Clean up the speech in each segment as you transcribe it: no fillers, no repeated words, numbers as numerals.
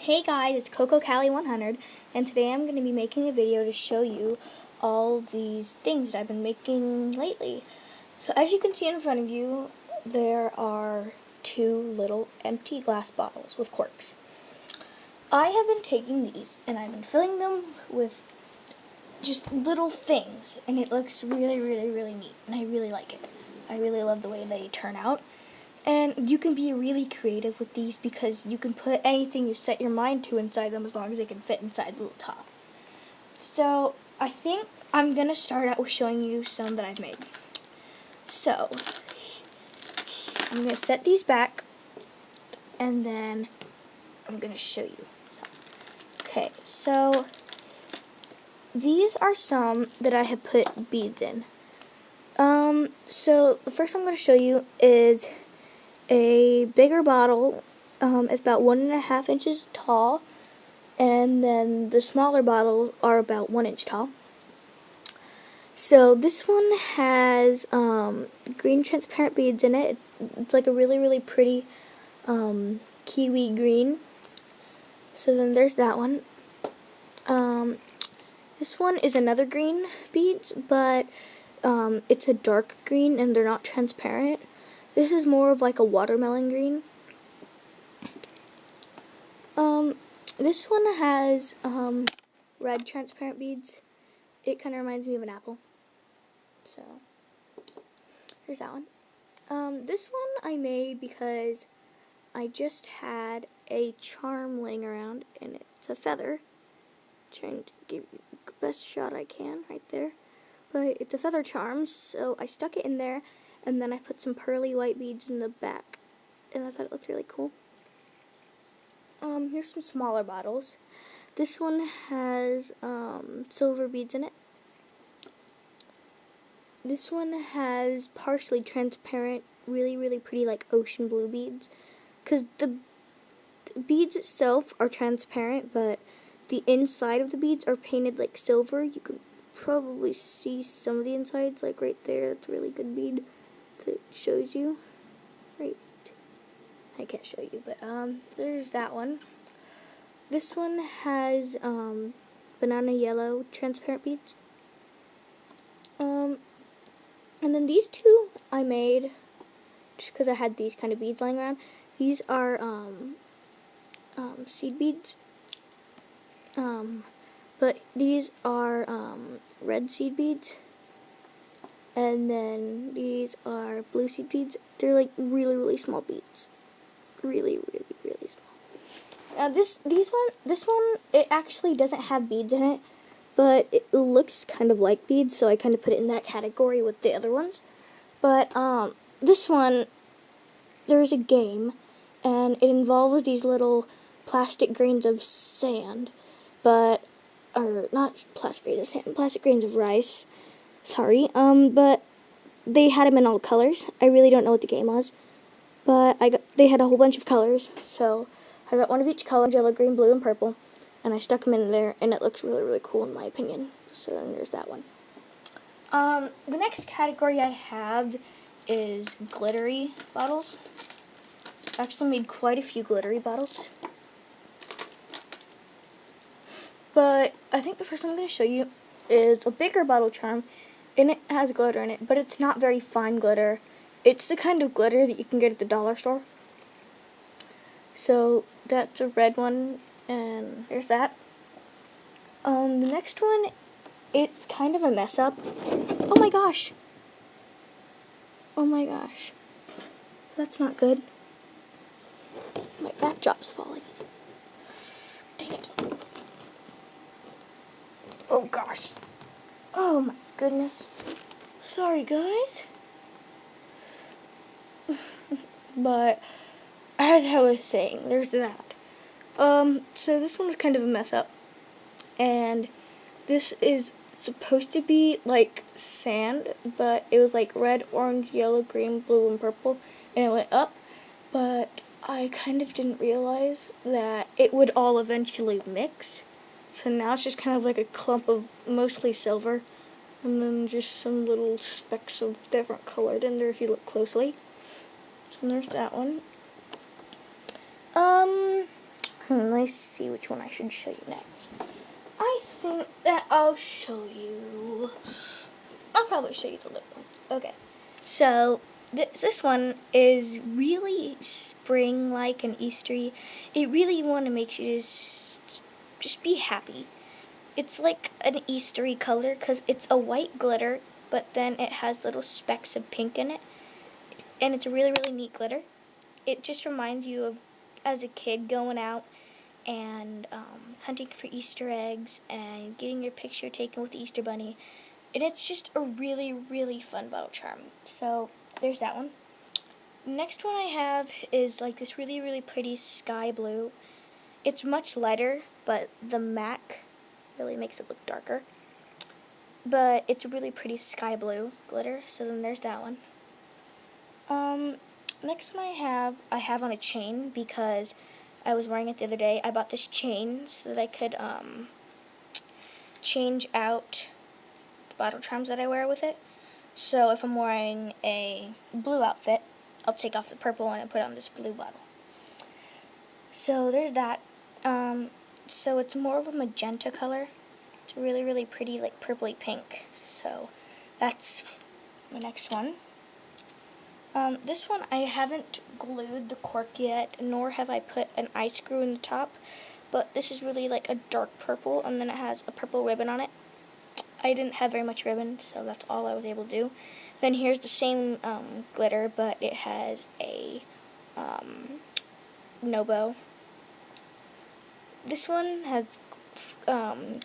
Hey guys, it's Coco Cali 100, and today I'm going to be making a video to show you all these things that I've been making lately. So as you can see in front of you, there are two little empty glass bottles with corks. I have been taking these and I've been filling them with just little things, and it looks really neat, and I really like it. I really love the way they turn out. And you can be really creative with these because you can put anything you set your mind to inside them as long as it can fit inside the little top. So I think I'm going to start out with showing you some that I've made. So I'm going to set these back and then I'm going to show you. Okay, so these are some that I have put beads in. So the first I'm going to show you is a bigger bottle. It's about 1.5 inches tall, and then the smaller bottles are about 1 inch tall. So this one has green transparent beads in it. It's like a really pretty kiwi green. So then there's that one. This one is another green beads, but it's a dark green and they're not transparent. This is more of like a watermelon green. This one has red transparent beads. It kind of reminds me of an apple. So, there's that one. This one I made because I just had a charm laying around, and it's a feather. Trying to give you the best shot I can right there. But it's a feather charm, so I stuck it in there, and then I put some pearly white beads in the back, and I thought it looked really cool. Here's some smaller bottles. This one has silver beads in it. This one has partially transparent, really pretty like ocean blue beads, because the beads itself are transparent, but the inside of the beads are painted like silver. You can probably see some of the insides, like right there. That's a really good bead that shows you. Right, I can't show you, but there's that one. This one has banana yellow transparent beads. And then these two I made just because I had these kind of beads lying around. These are seed beads. But these are red seed beads, and then these are blue seed beads. They're like really small beads, really small. Now this one it actually doesn't have beads in it, but it looks kind of like beads, so I kind of put it in that category with the other ones. But this one, there's a game, and it involves these little plastic grains of sand, or not plastic grains of sand, plastic grains of rice. Sorry, but they had them in all colors. I really don't know what the game was, but they had a whole bunch of colors, so I got one of each color, yellow, green, blue, and purple, and I stuck them in there, and it looks really cool in my opinion. So then there's that one. The next category I have is glittery bottles. I actually made quite a few glittery bottles. But I think the first one I'm going to show you is a bigger bottle charm, and it has glitter in it, but it's not very fine glitter. It's the kind of glitter that you can get at the dollar store. So that's a red one, and there's that. The next one, it's kind of a mess up. Oh my gosh. Oh my gosh. That's not good. My backdrop's falling. Dang it. Oh gosh. Oh my goodness. Sorry guys. But as I was saying, there's that. So this one was kind of a mess up. And this is supposed to be like sand, but it was like red, orange, yellow, green, blue, and purple, and it went up. But I kind of didn't realize that it would all eventually mix. So now it's just kind of like a clump of mostly silver, and then just some little specks of different colored in there if you look closely. So there's that one. Let me see which one I should show you next. I think that I'll probably show you the little ones. Okay. So, this one is really spring-like and Eastery. It really makes you just be happy. It's like an Eastery color because it's a white glitter, but then it has little specks of pink in it. And it's a really, really neat glitter. It just reminds you of, as a kid, going out and hunting for Easter eggs and getting your picture taken with the Easter Bunny. And it's just a really, really fun bottle charm. So, there's that one. Next one I have is like this really, really pretty sky blue. It's much lighter, but the MAC really makes it look darker. But it's a really pretty sky blue glitter, so then there's that one. Next one I have on a chain because I was wearing it the other day. I bought this chain so that I could change out the bottle charms that I wear with it. So if I'm wearing a blue outfit, I'll take off the purple and I put on this blue bottle. So there's that. So it's more of a magenta color. It's really, really pretty, like purpley pink. So that's the next one. This one I haven't glued the cork yet, nor have I put an eye screw in the top. But this is really like a dark purple, and then it has a purple ribbon on it. I didn't have very much ribbon, so that's all I was able to do. Then here's the same glitter, but it has a no bow. This one has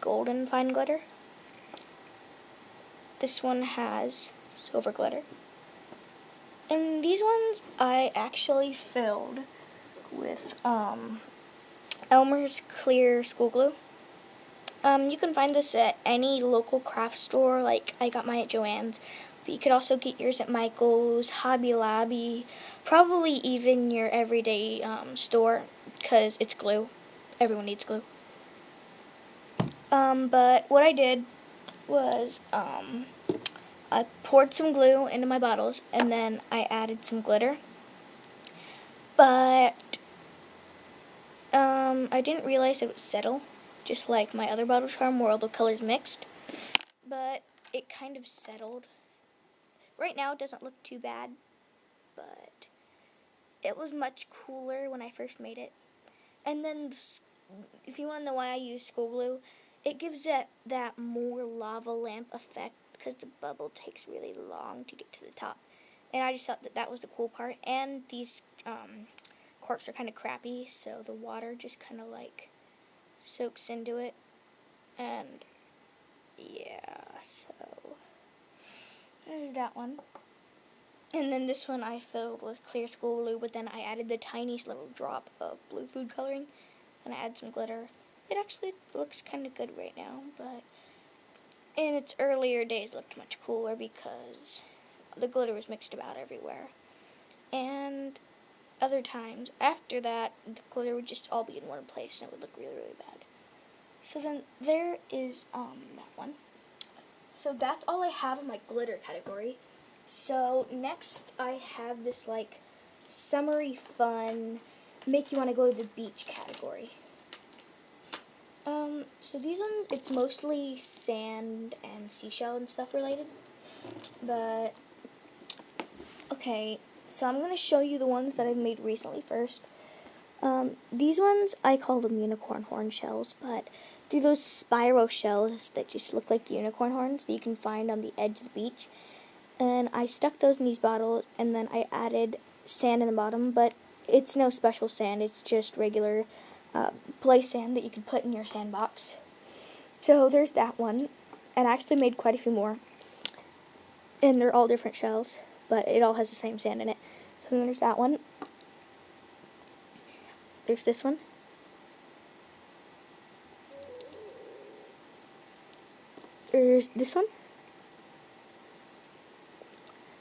golden fine glitter. This one has silver glitter. And these ones I actually filled with Elmer's clear school glue. You can find this at any local craft store, like I got mine at Joann's, but you could also get yours at Michael's, Hobby Lobby, probably even your everyday store, because it's glue. Everyone needs glue. But what I did was I poured some glue into my bottles, and then I added some glitter. But I didn't realize it would settle, just like my other bottle charm where all the colors mixed. But it kind of settled. Right now it doesn't look too bad, but it was much cooler when I first made it. And then, if you want to know why I use school glue, it gives that more lava lamp effect because the bubble takes really long to get to the top. And I just thought that was the cool part. And these corks are kind of crappy, so the water just kind of like soaks into it. And yeah, so there's that one. And then this one I filled with clear school glue, but then I added the tiniest little drop of blue food coloring, and I added some glitter. It actually looks kind of good right now, but in its earlier days looked much cooler because the glitter was mixed about everywhere. And other times after that, the glitter would just all be in one place and it would look really, really bad. So then there is that one. So that's all I have in my glitter category. So next I have this like summery fun, make you want to go to the beach category. So these ones, it's mostly sand and seashell and stuff related. But, okay, so I'm going to show you the ones that I've made recently first. These ones, I call them unicorn horn shells, but they're those spiral shells that just look like unicorn horns that you can find on the edge of the beach. And I stuck those in these bottles, and then I added sand in the bottom, but it's no special sand, it's just regular play sand that you could put in your sandbox. So there's that one, and I actually made quite a few more, and they're all different shells, but it all has the same sand in it. So then there's that one. There's this one. There's this one.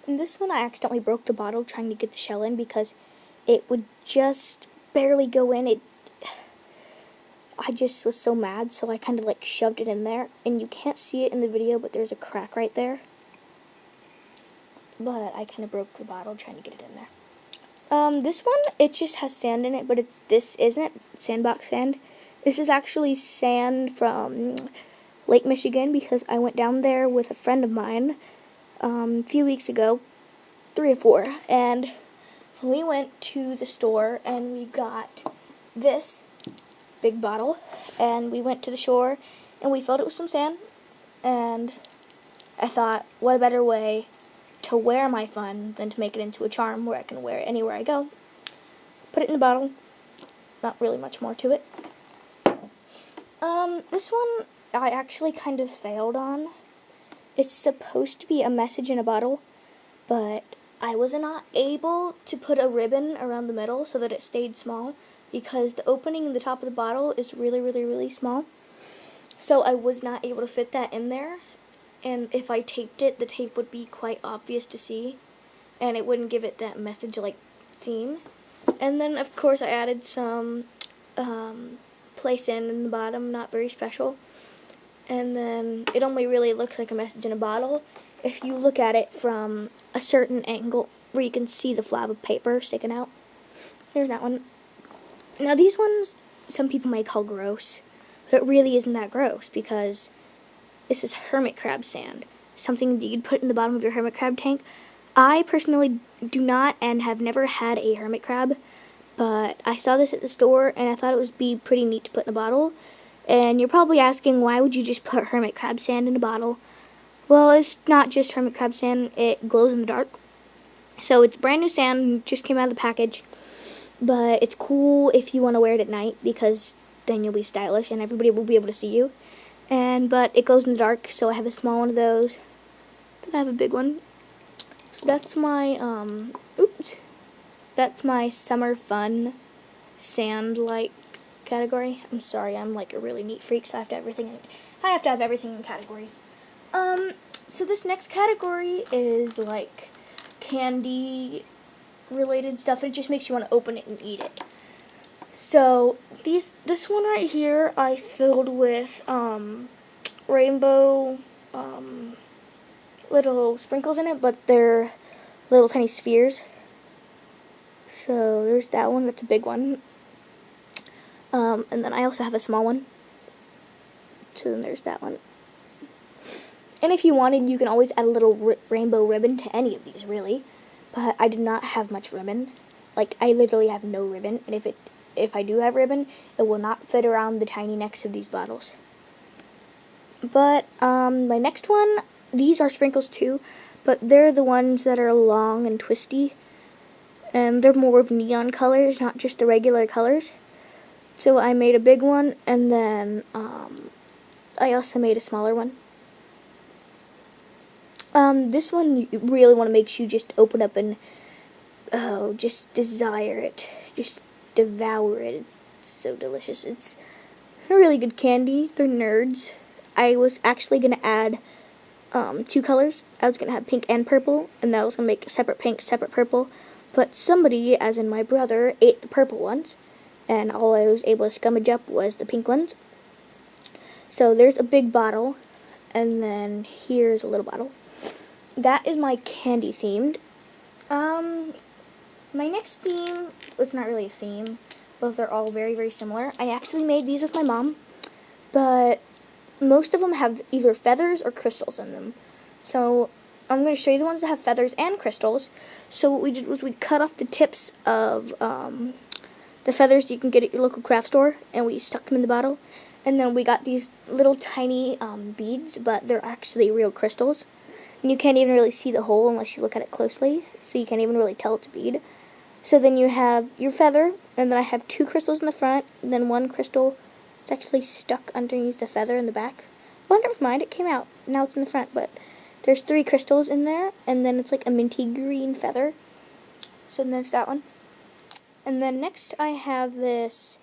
And this one I accidentally broke the bottle trying to get the shell in because it would just barely go in. I just was so mad, so I kind of like shoved it in there, and you can't see it in the video, but there's a crack right there. But I kind of broke the bottle trying to get it in there. This one, it just has sand in it, but this isn't sandbox sand. This is actually sand from Lake Michigan because I went down there with a friend of mine a few weeks ago, 3 or 4, and we went to the store and we got this big bottle, and we went to the shore and we filled it with some sand, and I thought, what a better way to wear my fun than to make it into a charm where I can wear it anywhere I go. Put it in a bottle. Not really much more to it. This one I actually kind of failed on. It's supposed to be a message in a bottle, but I was not able to put a ribbon around the middle so that it stayed small because the opening in the top of the bottle is really, really, really small. So I was not able to fit that in there, and if I taped it, the tape would be quite obvious to see, and it wouldn't give it that message-like theme. And then, of course, I added some play sand in the bottom, not very special. And then it only really looks like a message in a bottle if you look at it from a certain angle where you can see the flab of paper sticking out. Here's that one. Now these ones, some people may call gross, but it really isn't that gross because this is hermit crab sand, something that you'd put in the bottom of your hermit crab tank. I personally do not and have never had a hermit crab, but I saw this at the store and I thought it would be pretty neat to put in a bottle. And you're probably asking, why would you just put hermit crab sand in a bottle? Well, it's not just hermit crab sand, it glows in the dark. So it's brand new sand, just came out of the package. But it's cool if you want to wear it at night because then you'll be stylish and everybody will be able to see you. But it glows in the dark, so I have a small one of those. Then I have a big one. So that's my, that's my summer fun sand-like category. I'm sorry, I'm like a really neat freak, so I have to have everything in categories. So this next category is like candy related stuff, and it just makes you want to open it and eat it. So this one right here I filled with rainbow little sprinkles in it, but they're little tiny spheres. So there's that one, that's a big one. And then I also have a small one. So then there's that one. And if you wanted, you can always add a little rainbow ribbon to any of these, really. But I did not have much ribbon. Like, I literally have no ribbon. And if I do have ribbon, it will not fit around the tiny necks of these bottles. But my next one, these are sprinkles too, but they're the ones that are long and twisty. And they're more of neon colors, not just the regular colors. So I made a big one, and then I also made a smaller one. This one you really want to make you just open up and just desire it, just devour it. It's so delicious. It's a really good candy. They're nerds. I was actually going to add 2 colors. I was going to have pink and purple, and then I was going to make separate pink, separate purple. But somebody, as in my brother, ate the purple ones, and all I was able to scummage up was the pink ones. So there's a big bottle, and then here's a little bottle. That is my candy themed. My next theme, it's not really a theme, but they're all very, very similar. I actually made these with my mom, but most of them have either feathers or crystals in them. So I'm going to show you the ones that have feathers and crystals. So what we did was we cut off the tips of the feathers you can get at your local craft store, and we stuck them in the bottle. And then we got these little tiny beads, but they're actually real crystals. And you can't even really see the hole unless you look at it closely, so you can't even really tell it's a bead. So then you have your feather, and then I have 2 crystals in the front, and then 1 crystal is actually stuck underneath the feather in the back. Well, never mind, it came out. Now it's in the front, but there's 3 crystals in there, and then it's like a minty green feather. So there's that one. And then next I have this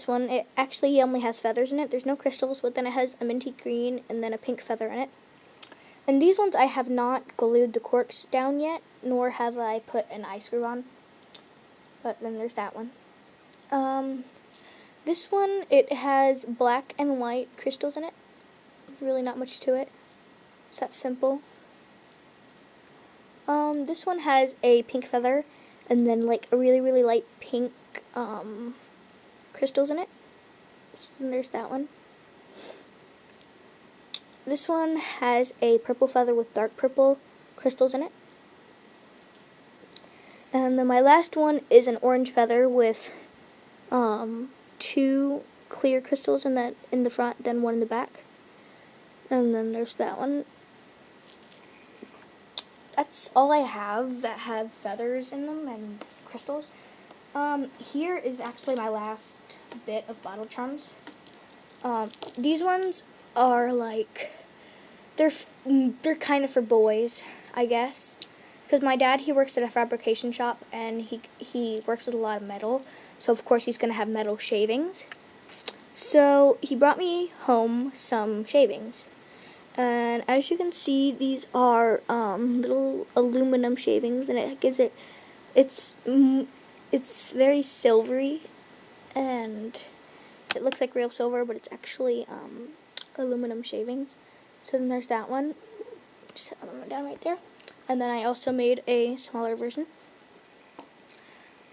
one. It actually only has feathers in it. There's no crystals, but then it has a minty green and then a pink feather in it. And these ones I have not glued the corks down yet, nor have I put an eye screw on. But then there's that one. This one, it has black and white crystals in it. Really not much to it. It's that simple. This one has a pink feather and then like a really, really light pink crystals in it. And there's that one. This one has a purple feather with dark purple crystals in it. And then my last one is an orange feather with 2 clear crystals in the front, then 1 in the back. And then there's that one. That's all I have that have feathers in them and crystals. Here is actually my last bit of bottle charms. These ones are like, they're kind of for boys, I guess. Because my dad, he works at a fabrication shop, and he works with a lot of metal. So, of course, he's going to have metal shavings. So, he brought me home some shavings. And as you can see, these are little aluminum shavings, and it gives it, it's very silvery, and it looks like real silver, but it's actually aluminum shavings. So then there's that one. Just set them down right there. And then I also made a smaller version.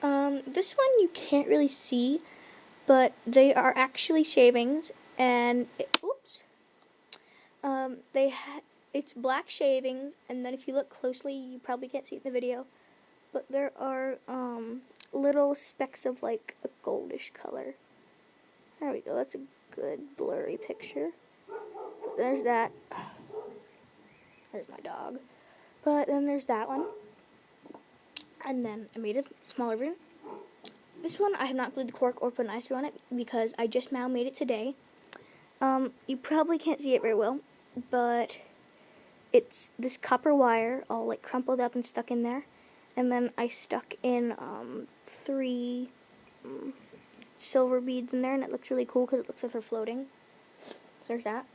This one you can't really see, but they are actually shavings, and it's black shavings, and then if you look closely, you probably can't see it in the video, but there are little specks of like a goldish color. There we go. That's a good blurry picture. There's that. There's my dog. But then there's that one. And then I made a smaller version. This one I have not glued the cork or put an ice glue on it because I just now made it today. You probably can't see it very well, but it's this copper wire all like crumpled up and stuck in there. And then I stuck in 3 silver beads in there, and it looks really cool because it looks like they're floating. So there's that.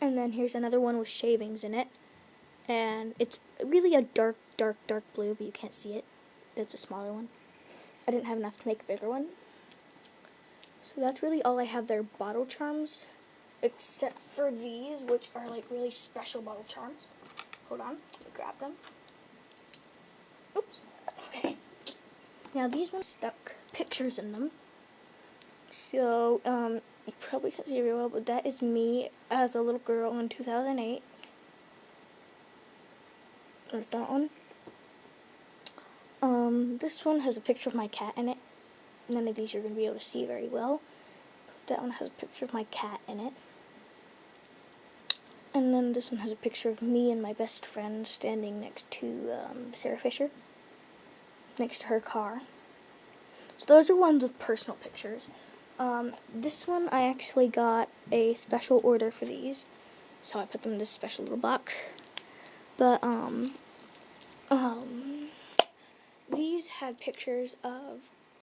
And then here's another one with shavings in it. And it's really a dark, dark, dark blue, but you can't see it. That's a smaller one. I didn't have enough to make a bigger one. So that's really all I have there, bottle charms. Except for these, which are like really special bottle charms. Hold on, let me grab them. Oops. Okay. Now these ones stuck pictures in them. So, you probably can't see it very well, but that is me as a little girl in 2008. There's that one. This one has a picture of my cat in it. None of these you're going to be able to see very well. But that one has a picture of my cat in it. And then this one has a picture of me and my best friend standing next to Sarah Fisher, next to her car. So those are ones with personal pictures. This one I actually got a special order for these, so I put them in this special little box. But these have pictures of